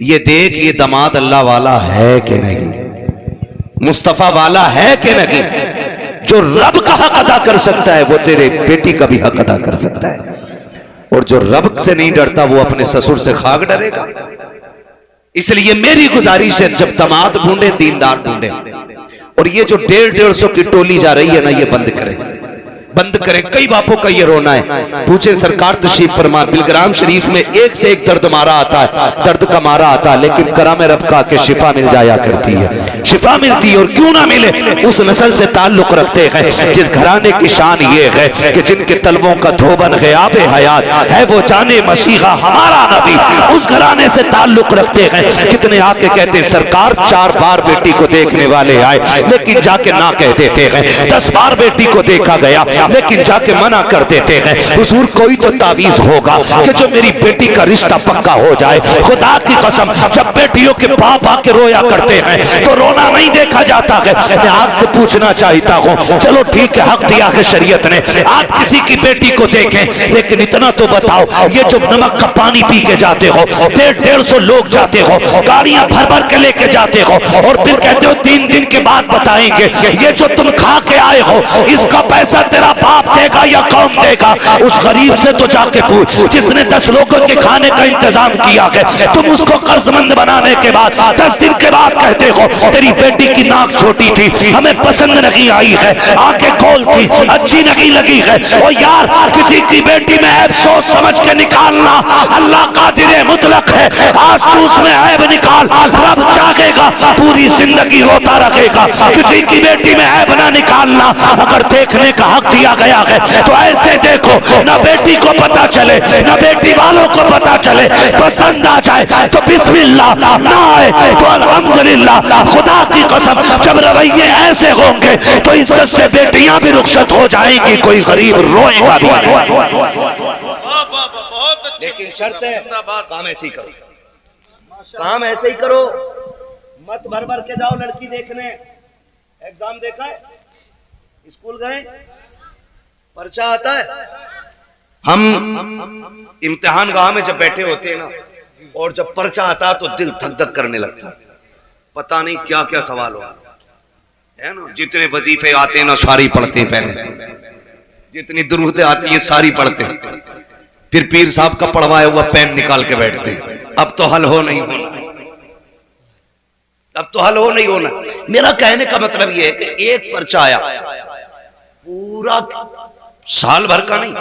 ये देख ये दामाद अल्लाह वाला है कि नहीं, मुस्तफा वाला है कि नहीं। जो रब का हक अदा कर सकता है वो तेरे बेटी का भी हक अदा कर सकता है। और जो रब से नहीं डरता वो अपने ससुर से खाक डरेगा। इसलिए मेरी गुजारिश है, जब दामाद ढूंढे दीनदार ढूंढे। और ये जो 150-150 की टोली जा रही है ना, ये बंद करें, बंद करें। कई बापों का ये रोना है। पूछे सरकार तशरीफ फरमा, बिलग्राम शरीफ में एक से एक दर्द मारा आता है, दर्द का मारा आता है, लेकिन करम रब का के शिफा मिल जाया करती है, शिफा मिलती है। और क्यों ना मिले, उस नस्ल से ताल्लुक रखते हैं जिस घराने की शान ये है कि जिनके तलवों का धोबन ग़याब हयात है, वो जाने मसीहा हमारा नबी, उस घराने से ताल्लुक रखते हैं। कितने आके कहते हैं सरकार 4 बार बेटी को देखने वाले आए, लेकिन जाके ना कह देते हैं। 10 बार बेटी को देखा गया, लेकिन जाके मना कर देते हैं हुजूर कोई तो तावीज होगा कि जो मेरी बेटी का रिश्ता पक्का हो जाए। खुदा की कसम जब बेटियों के बाप आके रोया करते हैं तो रोना नहीं देखा जाता है। मैं आपसे पूछना चाहता हूँ, चलो ठीक है हक दिया है शरीयत ने, आप किसी की बेटी को देखें, लेकिन इतना तो बताओ ये जो नमक का पानी पी के जाते हो, 150 लोग जाते हो, गाड़ियां भर भर के लेके जाते हो और फिर कहते हो 3 दिन के बाद बताएंगे, ये जो तुम खा के आए हो इसका पैसा तेरा बाप देगा या कौन देगा? उस गरीब से तो जाके पूछ जिसने 10 लोगों के खाने का इंतजाम किया है। तुम उसको कर्जमंद बनाने के बाद 10 दिन के बाद कहते हो तेरी बेटी की नाक छोटी थी, हमें पसंद नहीं आई है, आंखें गोल थी, अच्छी नहीं लगी है। ओ यार किसी की बेटी में ऐब सोच समझ के निकालना, अल्लाह कादिर मुतलक है, आज तू उसमें ऐब निकाल, रब चाहेगा पूरी जिंदगी रोता रखेगा। किसी की बेटी में ऐब ना निकालना, अगर देखने का हक दिया गया है तो ऐसे देखो ना बेटी को पता चले ना बेटी वालों को पता चले, पसंद आ जाए तो बिस्मिल्लाह, ना आए तो अल्हम्दुलिल्लाह। खुदा की कसम जब रवैये ऐसे होंगे तो इज्जत से बेटियां भी रुखसत हो जाएंगी, कोई गरीब रोएगा भी। लेकिन शर्त है काम ऐसे ही करो, काम ऐसे ही करो, मत भर भर के जाओ लड़की देखने। एग्जाम देखा है, स्कूल गए, पर्चा आता है, हम इम्तिहान गाह में जब बैठे होते हैं ना और जब पर्चा आता तो दिल धक धक करने लगता है, पता नहीं क्या क्या सवाल हो है ना। जितने वजीफे आते हैं ना सारी पढ़ते हैं, पहले जितनी दुरूदें आती है सारी पढ़ते हैं, फिर पीर साहब का पढ़वाया हुआ पेन निकाल के बैठते हैं। अब तो हल हो नहीं होना, अब तो हल हो नहीं होना। मेरा कहने का मतलब यह है कि एक पर्चा आया, पूरा साल भर का नहीं,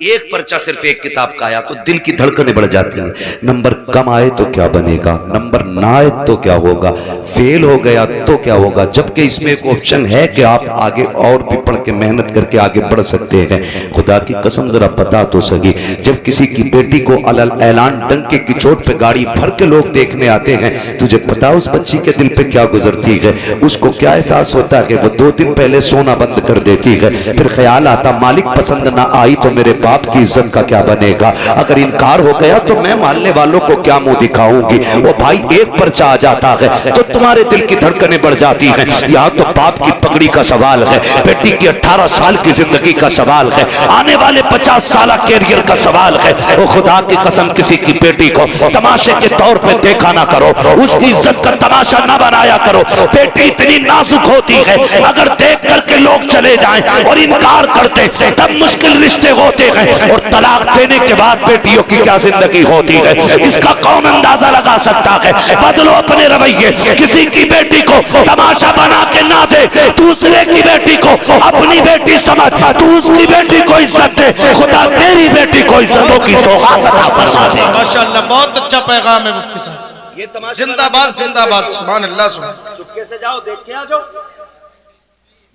एक पर्चा सिर्फ एक किताब का आया तो दिल की धड़कनें बढ़ जाती हैं। नंबर कम आए तो क्या बनेगा, नंबर ना आए तो क्या होगा, फेल हो गया तो क्या होगा, जबकि इसमें एक ऑप्शन है कि आप आगे और भी पढ़ के मेहनत करके आगे बढ़ सकते हैं। खुदा की कसम जरा बता तो सही, जब किसी की बेटी को ऐलान डंके की चोट पे गाड़ी भर के लोग देखने आते हैं, तुझे पता उस बच्ची के दिल पे क्या गुजरती है, उसको क्या एहसास होता है। वो 2 दिन पहले सोना बंद कर देती है, फिर ख्याल आता मालिक पसंद ना आई तो मेरे बाप की इज्जत का क्या बनेगा, अगर इनकार हो गया तो मैं मानने वालों को क्या मुंह दिखाऊंगी। वो भाई एक पर्चा आ जाता है तो तुम्हारे दिल की धड़कनें बढ़ जाती हैं। यहाँ तो बाप की पगड़ी का सवाल है, बेटी की 18 साल की जिंदगी का सवाल है, आने वाले 50 साल कैरियर का सवाल है। वो खुदा की कसम किसी की बेटी को तमाशे के तौर पे देखा ना करो, उसकी इज्जत का तमाशा ना बनाया करो। बेटी इतनी नाजुक होती है, अगर देख करके लोग चले जाएं और इनकार करते तब मुश्किल रिश्ते होते हैं, और तलाक देने के बाद बेटियों की क्या जिंदगी होती है, इसका कौन अंदाजा लगा सकता है। बदलो अपने रवैये, किसी की बेटी को तमाशा बना के ना दे, दूसरे की बेटी को अपनी बेटी समझ, तू उसकी बेटी को इज्जत दे, खुदा तेरी बेटी को इज्जतों की सौगात अता फरमा दे। माशाअल्लाह, बहुत अच्छा पैगाम है मुफ्ती साहब, ये जिंदाबाद जिंदाबाद, सुभान अल्लाह। चुपके से जाओ, देख के आ जाओ,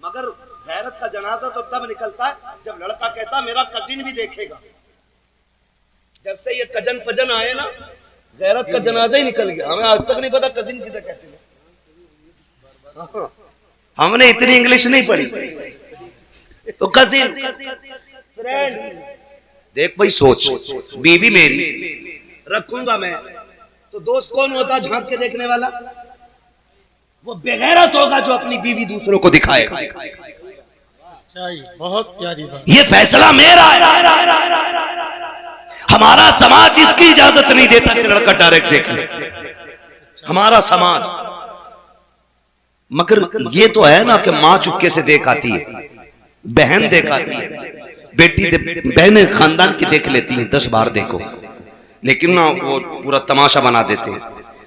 मगर गैरत का जनाजा तो तब निकलता है जब लड़का कहता मेरा कजिन भी देखेगा। जब से ये कजन पजन आए ना, गैरत का जनाजा ही निकल गया। हमें आज तक नहीं पता कजिन किसे कहते हैं, हमने इतनी इंग्लिश नहीं पढ़ी, तो कजिन फ्रेंड। देख भाई सोच, बीवी मेरी रखूंगा मैं तो दोस्त कौन होता झांक के देखने वाला? वो बेगैरत होगा जो अपनी बीवी दूसरों को दिखाएगा। बहुत प्यारी बात। ये फैसला मेरा है, हमारा समाज इसकी इजाजत नहीं देता कि लड़का डायरेक्ट देखे, हमारा समाज। मगर ये तो है ना कि मां चुपके से देख आती है, बहन देख आती है, बेटी बहनें खानदान की देख लेती हैं 10 बार देखो, लेकिन ना वो पूरा तमाशा बना देते हैं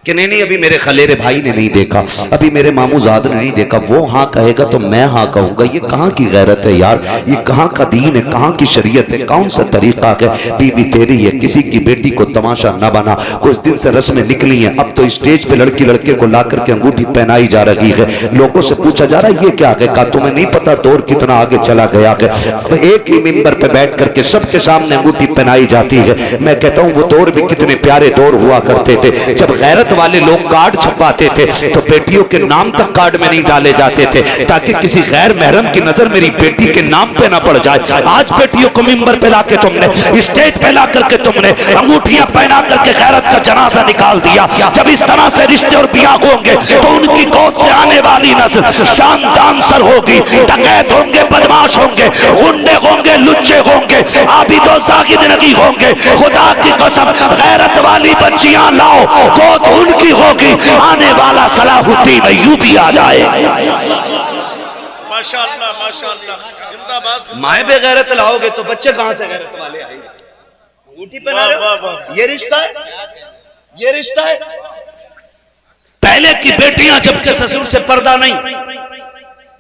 कि नहीं अभी मेरे खलेरे भाई ने नहीं देखा, अभी मेरे मामूजाद ने नहीं देखा, वो हाँ कहेगा तो मैं हाँ कहूंगा। ये कहाँ की गैरत है यार, ये कहाँ का दीन है, कहाँ की शरीयत है, कौन सा तरीका है। बीवी तेरी है, किसी की बेटी को तमाशा न बना। कुछ दिन से रस्में निकली हैं, अब तो तो स्टेज पे लड़की लड़के को ला करके अंगूठी पहनाई जा रही है। लोगों से पूछा जा रहा है ये क्या है? कहा तुम्हें नहीं पता दौर कितना आगे चला गया है। अब एक ही मिंबर पे बैठ करके सबके सामने अंगूठी पहनाई जाती है। मैं कहता हूँ वो दौर भी कितने प्यारे दौर हुआ करते थे, जब गैरत वाले लोग कार्ड छपवाते थे तो बेटियों के नाम तक कार्ड में नहीं डाले जाते थे ताकि किसी गैर महरम की नजर मेरी बेटी के नाम पे ना पड़ जाए। आज बेटियों को मिंबर पे लाके तुमने, स्टेज पे ला करके तुमने अंगूठियां पहना करके गैरत का जनाजा निकाल दिया। जब इस तरह से रिश्ते और ब्याह होंगे तो उनकी गोद से आने वाली नस्ल शानदान सर होगी, डकैत होंगे, बदमाश होंगे, गुंडे होंगे, लुच्चे होंगे, आबिदो साकिद नहीं होंगे। खुदा की कसम गैरत वाली बच्चियां लाओ, गोद उनकी होगी, आने वाला सलाहुद्दीन अय्यूबी आ जाए। माशाअल्लाह माशाअल्लाह, जिंदाबाद। माए बेगैरत लाओगे तो बच्चे कहां से गैरत वाले आएंगे? अंगूठी पहना रहे हो, ये रिश्ता है, ये रिश्ता है। पहले की बेटियां जबकि ससुर से पर्दा नहीं,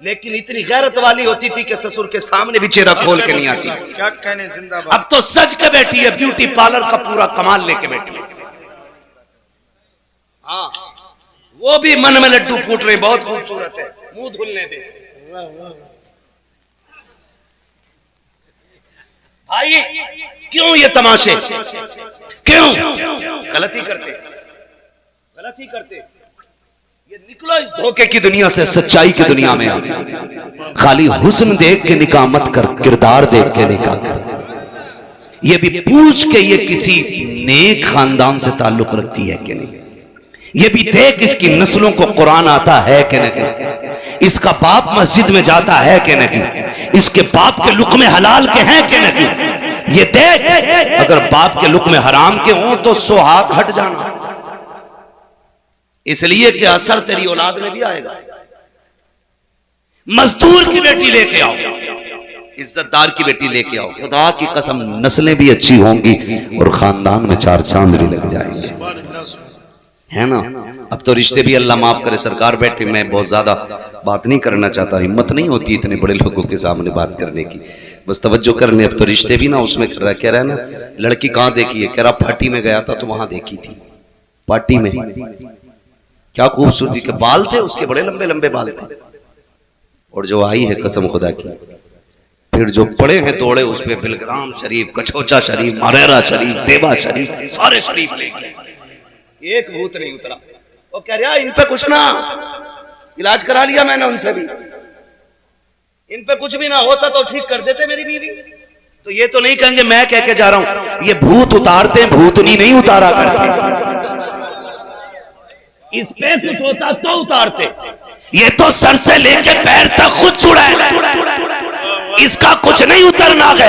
लेकिन इतनी गैरत वाली होती थी कि ससुर के सामने भी चेहरा खोल के नहीं आती। क्या कहने, जिंदाबाद। अब तो सज के बैठी है, ब्यूटी पार्लर का पूरा कमाल लेके बैठी है। हाँ, वो भी मन में लड्डू फूट रहे, बहुत खूबसूरत है, मुंह धुलने दे भाई। क्यों ये तमाशे, क्यों? गलती करते, गलती करते। ये निकलो इस धोखे की दुनिया से, सच्चाई की दुनिया में आ। खाली हुस्न देख के निकाह मत कर, किरदार देख के निकाह कर। ये भी पूछ के ये किसी नेक खानदान से ताल्लुक रखती है कि नहीं। ये भी देख इसकी नस्लों को कुरान आता है कि नहीं, इसका बाप मस्जिद में जाता है कि नहीं, इसके बाप के लुक़्मे हलाल के हैं कि नहीं। ये देख, अगर बाप के लुक़्मे हराम के हों तो 100 हाथ हट जाना, इसलिए कि असर तेरी औलाद में भी आएगा। मजदूर की बेटी लेके आओ, इज्जतदार की बेटी लेके आओ, खुदा की कसम नस्लें भी अच्छी होंगी और खानदान में 4 चांद भी लग जाएंगे, है ना। अब तो रिश्ते भी अल्लाह माफ करे, सरकार बैठे, मैं बहुत ज्यादा बात नहीं करना चाहता, हिम्मत नहीं होती इतने बड़े लोगों के सामने बात करने की, बस तवज्जो करने। अब तो रिश्ते भी ना उसमें कर रहा है, कह रहा है ना लड़की कहाँ देखी है, कह रहा पार्टी में गया था तो वहां देखी थी, पार्टी में। क्या खूबसूरती के बाल थे उसके, बड़े लंबे लंबे बाल थे। और जो आई है कसम खुदा की, फिर जो पड़े हैं तोड़े उस पे बिलग्राम शरीफ, कछोचा शरीफ, मरेरा शरीफ, देवा शरीफ, सारे शरीफ ले गए, एक भूत नहीं उतरा। वो कह रहा इन पे कुछ ना, इलाज करा लिया मैंने उनसे भी, इन पे कुछ भी ना होता तो ठीक कर देते मेरी बीवी। तो ये तो नहीं कहेंगे मैं कह के जा रहा हूं, ये भूत उतारते हैं, भूतनी नहीं उतारा करते। इस पे कुछ होता तो उतारते, ये तो सर से लेके पैर तक खुद छुड़ाए, इसका कुछ नहीं उतरना है।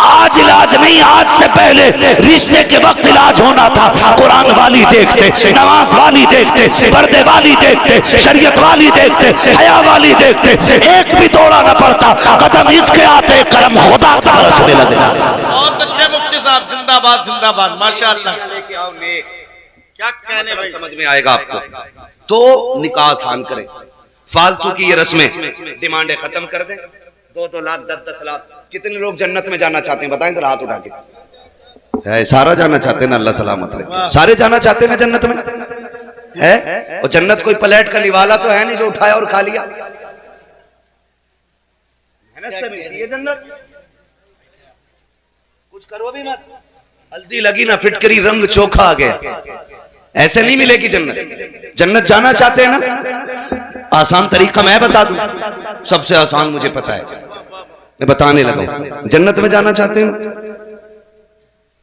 आज इलाज नहीं, आज से पहले रिश्ते के वक्त इलाज होना था। कुरान वाली देखते, नमाज वाली देखते, पर्दे वाली देखते, शरीयत वाली देखते, हया वाली देखते, एक भी दौड़ा न पड़ता, कदम इसके आते करम खुदा का बरसने लग जाता। बहुत अच्छे मुफ्ती साहब, जिंदाबाद जिंदाबाद, माशाअल्लाह। लेके आओ नेक, क्या कहने भाई, समझ में आएगा आपको। तो निकाह आसान करें, फालतू की ये रस्में, डिमांडें खत्म कर दें। 2-2 लाख 10-10 लाख। कितने लोग जन्नत में जाना चाहते हैं बताएं जरा हाथ उठा के। है सारा जाना चाहते हैं ना, अल्लाह सलामत रखे, सारे जाना चाहते हैं ना जन्नत में, है। और जन्नत कोई प्लेट का निवाला तो है नहीं जो उठाया और खा लिया, मेहनत से मिलती है जन्नत। कुछ करो भी मत, हल्दी लगी ना फिटकरी, रंग चोखा आ गया, ऐसे नहीं मिलेगी जन्नत। जन्नत जाना चाहते हैं ना, आसान तरीका मैं बता दूं, सबसे आसान मुझे पता है, मैं बताने लगा। जन्नत में जाना चाहते हैं ना,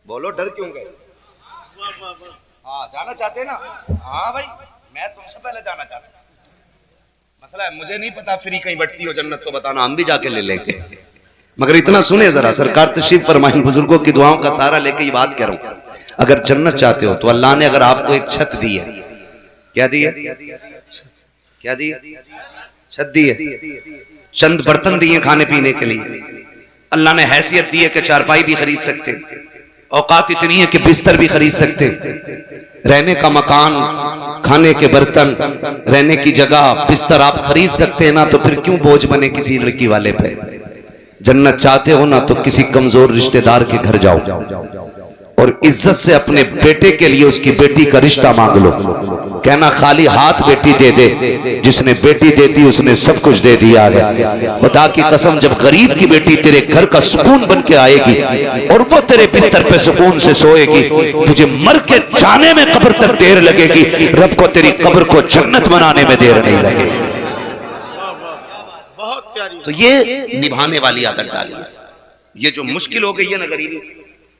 बोलो डर क्यों गए? हाँ जाना चाहते हैं ना, हाँ भाई मैं तुमसे पहले जाना चाहता हूं। मसला है मुझे नहीं पता फ्री कहीं बटती हो जन्नत तो बताना, हम भी जाके ले लेंगे। मगर इतना सुने जरा, सरकार तशरीफ फरमाई, बुजुर्गों की दुआओं का सहारा लेके ये बात कह रहा हूं। अगर जन्नत चाहते हो तो अल्लाह ने अगर आपको एक छत दी है, क्या दी है, क्या दी है, छत दी है, चंद बर्तन दिए खाने पीने के लिए, अल्लाह ने हैसियत दी है कि चारपाई भी खरीद सकते, औकात इतनी है कि बिस्तर भी खरीद सकते, रहने का मकान, खाने के बर्तन, रहने की जगह, बिस्तर आप खरीद सकते हैं ना, तो फिर क्यों बोझ बने किसी लड़की वाले पे। जन्नत चाहते हो ना तो किसी कमजोर रिश्तेदार के घर जाओ और इज्जत से अपने बेटे के लिए उसकी बेटी का रिश्ता मांग लो। कहना खाली हाथ बेटी दे दे, जिसने बेटी दे दी उसने सब कुछ दे दिया है। खुदा की कसम, जब गरीब की बेटी तेरे घर का सुकून बन के आएगी और वो तेरे बिस्तर पे सुकून से सोएगी, तुझे मर के जाने में कब्र तक देर लगेगी, रब को तेरी कब्र को जन्नत बनाने में देर नहीं लगेगी। तो ये निभाने वाली आदत डाली। ये जो मुश्किल हो गई है ना गरीबी,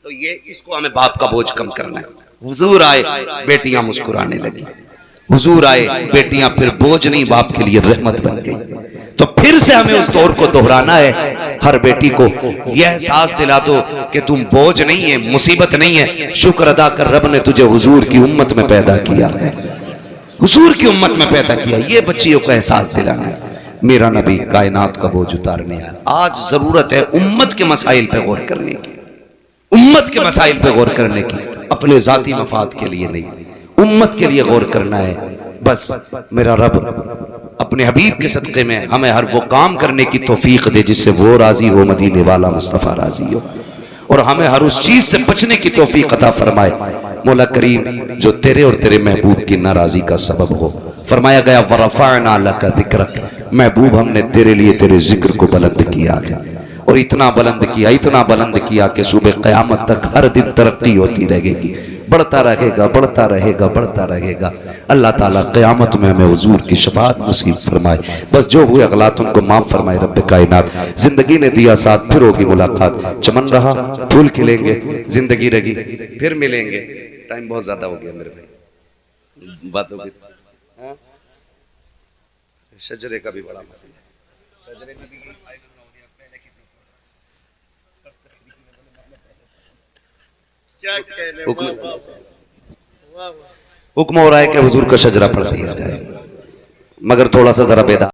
तो ये इसको हमें बाप का बोझ कम करना है। हुजूर आए, बेटियां मुस्कुराने लगी। हुजूर आए, बेटियां फिर बोझ नहीं, बाप के लिए रहमत बन गई। तो फिर से हमें उस दौर को दोहराना है। हर बेटी को यह एहसास दिला दो कि तुम बोझ नहीं है, मुसीबत नहीं है। शुक्र अदा कर, रब ने तुझे हुजूर की उम्मत में पैदा किया है, हुजूर की उम्मत में पैदा किया। ये बच्चियों को एहसास दिलाना है। मेरा नबी कायनात का बोझ उतारने आया। आज जरूरत है उम्मत के मसाइल पे गौर करने की, उम्मत के मसाइल पे गौर करने की, अपने जाती मफाद के लिए नहीं, उम्मत के लिए गौर करना है। बस मेरा रब अपने हबीब के सदक़े में हमें हर वो काम करने की तौफीक दे जिससे वो राजी हो, मदीने वाला मुस्तफ़ा राजी हो, और हमें हर उस चीज से बचने की तौफीक अता फरमाए। मौला करीम जो तेरे और तेरे महबूब की नाराजी का सबब हो। फरमाया गया वरफ़अना लका ज़िक्रक, महबूब हमने तेरे लिए तेरे जिक्र को बुलंद किया है, और इतना बुलंद किया, इतना बुलंद किया कि सुबह क़यामत तक हर दिन तरक्की होती रहेगी, बढ़ता रहेगा, बढ़ता रहेगा, बढ़ता रहेगा। अल्लाह ताला क़यामत में हमें हुजूर की शफाअत नसीब फरमाए। बस जो हुए अगलात उनको माफ़ फरमाए रब्बे कायनात। जिंदगी ने दिया साथ, फिर होगी मुलाकात। चमन रहा, फूल खिलेंगे, जिंदगी रही, फिर मिलेंगे। टाइम बहुत ज्यादा हो गया मेरे भाई, बात होगी। शजरे का भी बड़ा मसला है, शजरे में भी हुक्म हो रहा है कि हुजूर का शजरा पढ़ दिया जाए, मगर थोड़ा सा जरा बेदा